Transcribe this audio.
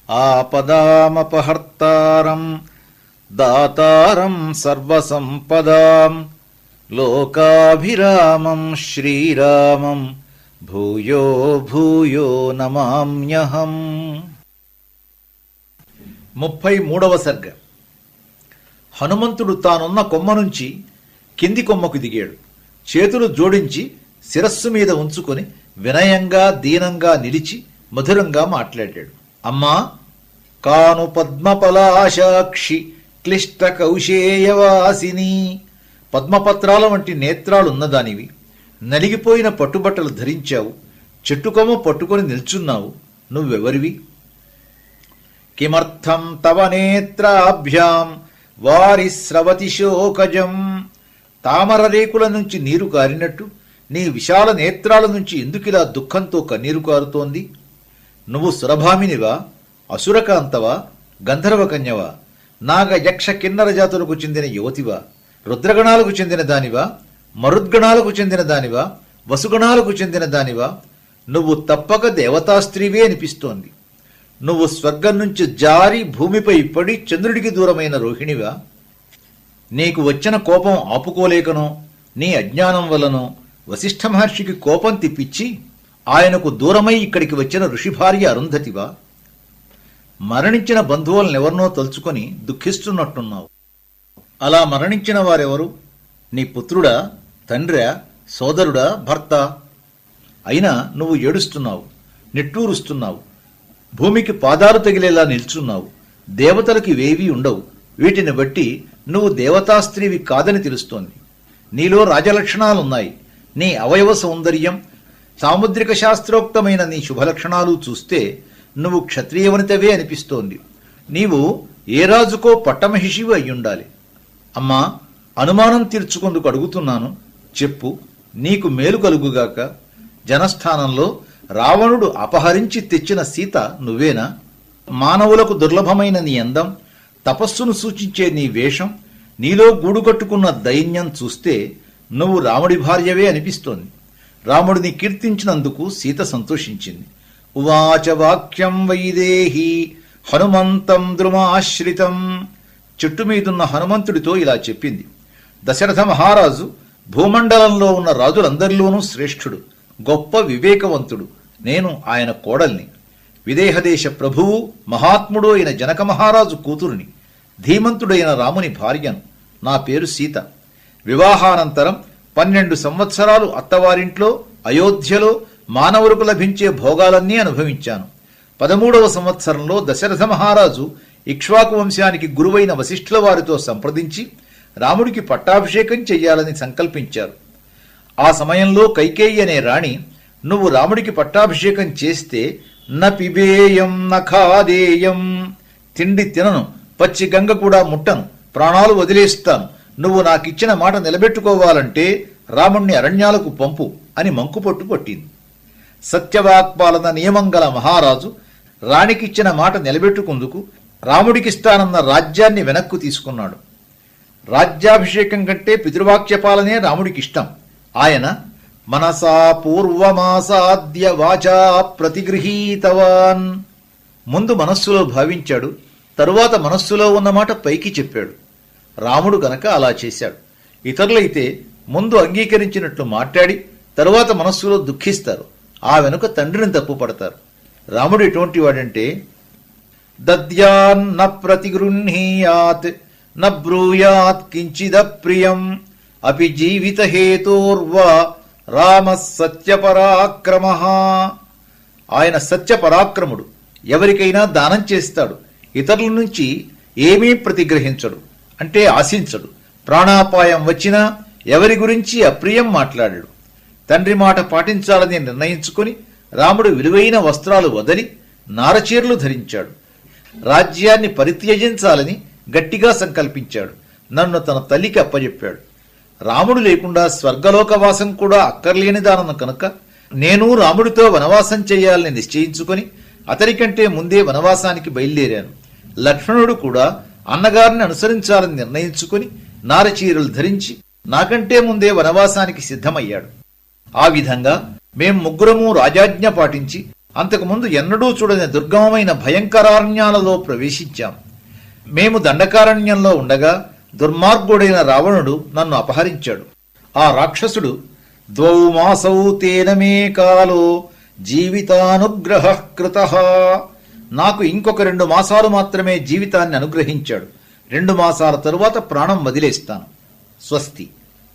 ఆపదామపహర్తారం దాతారం సర్వసంపదాం లోకాభిరామం శ్రీరామం భూయో భూయో నమామ్యహం. 33వ సర్గ. హనుమంతుడు తానున్న కొమ్మ నుంచి కింది కొమ్మకు దిగాడు. చేతులు జోడించి శిరస్సు మీద ఉంచుకొని వినయంగా దీనంగా నిలిచి మధురంగా మాట్లాడాడు. అమ్మా, కాను పద్మపలాశాక్షి క్లిష్ట కౌశేయవాసిని. పద్మపత్రాల వంటి నేత్రాలున్నదానివి, నలిగిపోయిన పట్టుబట్టలు ధరించావు, చెట్టుకొమ్మ పట్టుకొని నిల్చున్నావు. నువ్వెవరివి? కిమర్థం తవ నేత్రాభ్యాం వారి స్రవతి శోకజం. తామర రేకుల నుంచి నీరు కారినట్టు నీ విశాల నేత్రాల నుంచి ఎందుకిలా దుఃఖంతో కన్నీరు కారుతోంది? నువ్వు సురభామినివా, అసురకాంతవా, గంధర్వకన్యవా, నాగ యక్ష కిన్నర జాతులకు చెందిన యువతివా, రుద్రగణాలకు చెందిన దానివా, మరుద్గణాలకు చెందిన దానివా, వసుగణాలకు చెందిన దానివా? నువ్వు తప్పక దేవతాస్త్రీవే అనిపిస్తోంది. నువ్వు స్వర్గం నుంచి జారి భూమిపై పడి చంద్రుడికి దూరమైన రోహిణివా? నీకు వచ్చిన కోపం ఆపుకోలేకనో నీ అజ్ఞానం వలనో వశిష్ఠ మహర్షికి కోపం తిప్పించి ఆయనకు దూరమై ఇక్కడికి వచ్చిన ఋషిభార్య అరుంధతివా? మరణించిన బంధువులనెవరినో తలుచుకొని దుఃఖిస్తున్నట్టున్నావు. అలా మరణించిన వారెవరు? నీ పుత్రుడా, తండ్రా, సోదరుడా, భర్త? అయినా నువ్వు ఏడుస్తున్నావు, నిట్టూరుస్తున్నావు, భూమికి పాదాలు తగిలేలా నిల్చున్నావు. దేవతలకి ఇవేవీ ఉండవు. వీటిని బట్టి నువ్వు దేవతాస్త్రీవి కాదని తెలుస్తోంది. నీలో రాజలక్షణాలున్నాయి. నీ అవయవ సౌందర్యం, సాముద్రిక శాస్త్రోక్తమైన నీ శుభలక్షణాలు చూస్తే నువ్వు క్షత్రియవనితవే అనిపిస్తోంది. నీవు ఏ రాజుకో పట్టమహిషివి అయ్యుండాలి. అమ్మా, అనుమానం తీర్చుకుందుకు అడుగుతున్నాను, చెప్పు, నీకు మేలు కలుగుగాక. జనస్థానంలో రావణుడు అపహరించి తెచ్చిన సీత నువ్వేనా? మానవులకు దుర్లభమైన నీ అందం, తపస్సును సూచించే నీ వేషం, నీలో గూడుకట్టుకున్న దైన్యం చూస్తే నువ్వు రాముడి భార్యవే అనిపిస్తోంది. రాముడిని కీర్తించినందుకు సీత సంతోషించింది. ఉవాచ వాక్యం వైదేహి హనుమంతం ద్రుమాశ్రితం. చెట్టు మీదున్న హనుమంతుడితో ఇలా చెప్పింది. దశరథ మహారాజు భూమండలంలో ఉన్న రాజులందరిలోనూ శ్రేష్ఠుడు, గొప్ప వివేకవంతుడు. నేను ఆయన కోడల్ని, విదేహదేశ ప్రభువు మహాత్ముడు అయిన జనక మహారాజు కూతురుని, ధీమంతుడైన రాముని భార్యను. నా పేరు సీత. వివాహానంతరం 12 సంవత్సరాలు అత్తవారింట్లో అయోధ్యలో మానవులకు లభించే భోగాలన్నీ అనుభవించాను. 13వ సంవత్సరంలో దశరథ మహారాజు ఇక్ష్వాకు వంశానికి గురువైన వశిష్ఠుల వారితో సంప్రదించి రాముడికి పట్టాభిషేకం చెయ్యాలని సంకల్పించారు. ఆ సమయంలో కైకేయి అనే రాణి, నువ్వు రాముడికి పట్టాభిషేకం చేస్తే న పిబేయం నఖాదేయం, తిండి తినను, పచ్చి గంగ కూడా ముట్టను, ప్రాణాలు వదిలేస్తాను. నువ్వు నాకిచ్చిన మాట నిలబెట్టుకోవాలంటే రాముణ్ణి అరణ్యాలకు పంపు అని మంకుపట్టు పట్టింది. సత్యవాక్పాలన నియమం గల మహారాజు రాణికిచ్చిన మాట నిలబెట్టుకుందుకు రాముడికిస్తానన్న రాజ్యాన్ని వెనక్కు తీసుకున్నాడు. రాజ్యాభిషేకం కంటే పితృవాక్యపాలనే రాముడికిష్టం. ఆయన మనసా పూర్వమాసాద్య వాచా ప్రతిగృహీతవాన్. ముందు మనస్సులో భావించాడు, తరువాత మనస్సులో ఉన్నమాట పైకి చెప్పాడు. రాముడు గనక అలా చేశాడు. ఇతరులైతే ముందు అంగీకరించినట్లు మాట్లాడి తరువాత మనస్సులో దుఃఖిస్తారు. ఆ వెనుక తండ్రిని తప్పు పడతారు. రాముడు ఎటువంటి వాడంటే, దద్యాన్ న ప్రతిగృహ్ణీయాత్ న బ్రూయాత్ కించిదప్రియం అపి జీవిత హేతోర్వా రామ సత్యపరాక్రమ. ఆయన సత్యపరాక్రముడు. ఎవరికైనా దానం చేస్తాడు. ఇతరుల నుంచి ఏమీ ప్రతిగ్రహించడు, అంటే ఆశించడు. ప్రాణాపాయం వచ్చినా ఎవరి గురించి అప్రియం మాట్లాడాడు. తండ్రి మాట పాటించాలని నిర్ణయించుకుని రాముడు విలువైన వస్త్రాలు వదిలి నారచీరలు ధరించాడు. రాజ్యాన్ని పరిత్యజించాలని గట్టిగా సంకల్పించాడు. నన్ను తన తల్లికి అప్పజెప్పాడు. రాముడు లేకుండా స్వర్గలోకవాసం కూడా అక్కర్లేనిదానను కనుక నేను రాముడితో వనవాసం చేయాలని నిశ్చయించుకొని అతనికంటే ముందే వనవాసానికి బయలుదేరాను. లక్ష్మణుడు కూడా అన్నగారిని అనుసరించాలని నిర్ణయించుకుని నారచీరలు ధరించి నాకంటే ముందే వనవాసానికి సిద్ధమయ్యాడు. ఆ విధంగా మేం ముగ్గురము రాజాజ్ఞ పాటించి అంతకుముందు ఎన్నడూ చూడని దుర్గమమైన భయంకరారణ్యాలలో ప్రవేశించాం. మేము దండకారణ్యంలో ఉండగా దుర్మార్గుడైన రావణుడు నన్ను అపహరించాడు. ఆ రాక్షసుడు 2 మాసౌ తేన మే కాలో జీవితానుగ్రహ కృతః, నాకు ఇంకొక 2 మాసాలు మాత్రమే జీవితాన్ని అనుగ్రహించాడు. 2 మాసాల తరువాత ప్రాణం వదిలేస్తాను. స్వస్తి.